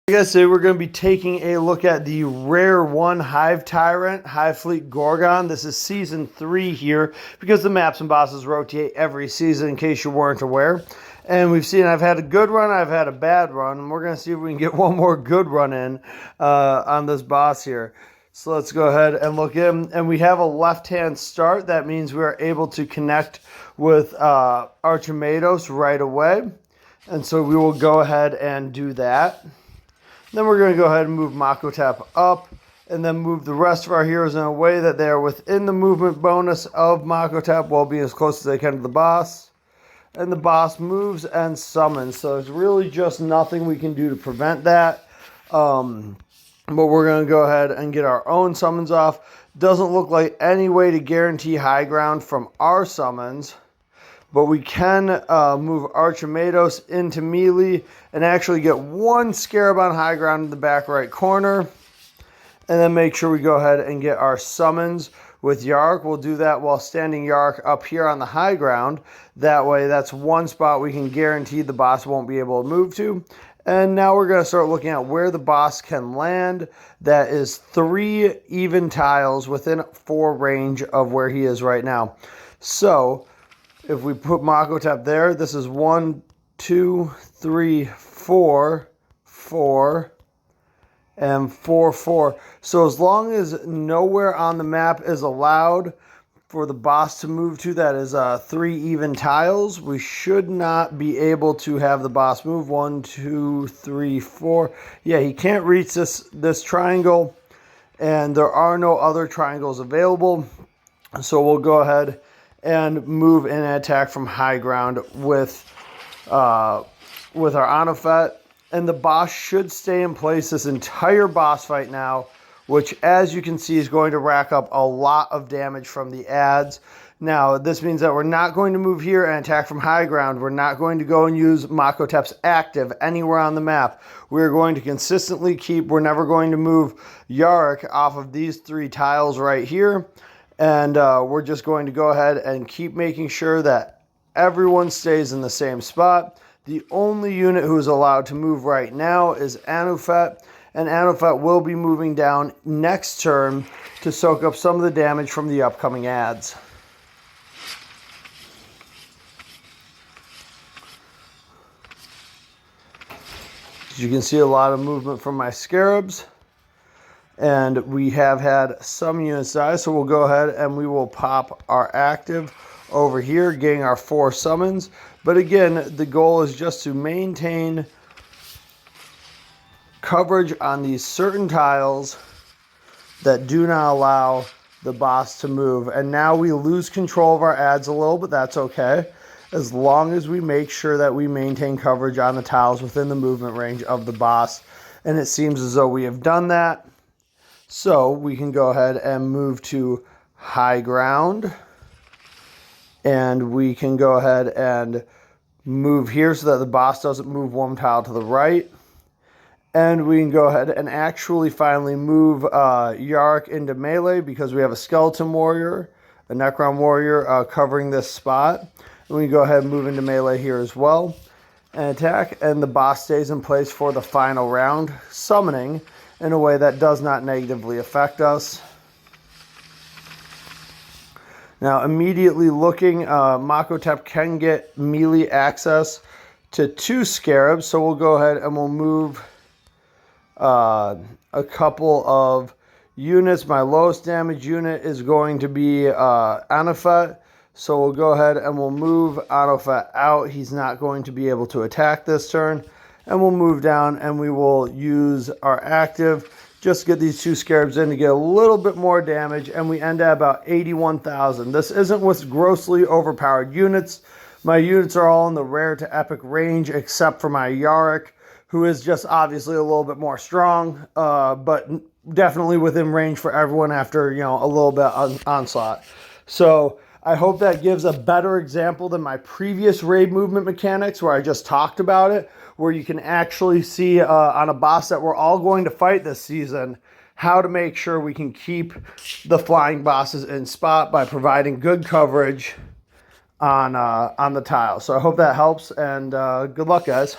Like I said, we're going to be taking a look at the Rare 1 Hive Tyrant, Hive Fleet Gorgon. This is Season 3 here, because the maps and bosses rotate every season, in case you weren't aware. And we've seen I've had a good run, I've had a bad run, and we're going to see if we can get one more good run in on this boss here. So let's go ahead and look in. And we have a left-hand start. That means we are able to connect with Archimedos right away. And so we will go ahead and do that. Then we're going to go ahead and move Makotep up, and then move the rest of our heroes in a way that they are within the movement bonus of Makotep while being as close as they can to the boss. And the boss moves and summons, so there's really just nothing we can do to prevent that. But we're going to go ahead and get our own summons off. Doesn't look like any way to guarantee high ground from our summons. But we can move Archimedos into melee and actually get one Scarab on high ground in the back right corner. And then make sure we go ahead and get our summons with Yark. We'll do that while standing Yark up here on the high ground. That way, that's one spot we can guarantee the boss won't be able to move to. And now we're going to start looking at where the boss can land. That is 3 even tiles within 4 range of where he is right now. So if we put Makotep there, this is 1, 2, 3, 4, 4, and 4, 4. So as long as nowhere on the map is allowed for the boss to move to, that is 3 even tiles, we should not be able to have the boss move. 1, 2, 3, 4. Yeah, he can't reach this triangle, and there are no other triangles available. So we'll go ahead and move in and attack from high ground with our Anophet. And the boss should stay in place this entire boss fight now, which, as you can see, is going to rack up a lot of damage from the adds. Now, this means that we're not going to move here and attack from high ground. We're not going to go and use Makotep's active anywhere on the map. We're going to consistently we're never going to move Yark off of these 3 tiles right here. And we're just going to go ahead and keep making sure that everyone stays in the same spot. The only unit who is allowed to move right now is Anophet. And Anophet will be moving down next turn to soak up some of the damage from the upcoming adds. As you can see, a lot of movement from my Scarabs. And we have had some units die, so we'll go ahead and we will pop our active over here, getting our 4 summons. But again, the goal is just to maintain coverage on these certain tiles that do not allow the boss to move. And now we lose control of our adds a little, but that's okay, as long as we make sure that we maintain coverage on the tiles within the movement range of the boss. And it seems as though we have done that. So we can go ahead and move to high ground. And we can go ahead and move here so that the boss doesn't move 1 tile to the right. And we can go ahead and actually finally move Yark into melee, because we have a Skeleton Warrior, a Necron Warrior covering this spot. And we can go ahead and move into melee here as well and attack. And the boss stays in place for the final round, summoning in a way that does not negatively affect us. Now, immediately looking, Makotep can get melee access to 2 Scarabs, so we'll go ahead and we'll move a couple of units. My lowest damage unit is going to be Anophet, so we'll go ahead and we'll move Anophet out. He's not going to be able to attack this turn. And we'll move down and we will use our active just to get these 2 Scarabs in to get a little bit more damage. And we end at about 81,000. This isn't with grossly overpowered units. My units are all in the rare to epic range, except for my Yark, who is just obviously a little bit more strong, but definitely within range for everyone after, a little bit onslaught. So I hope that gives a better example than my previous raid movement mechanics, where I just talked about it, where you can actually see on a boss that we're all going to fight this season, how to make sure we can keep the flying bosses in spot by providing good coverage on the tile. So I hope that helps, and good luck, guys.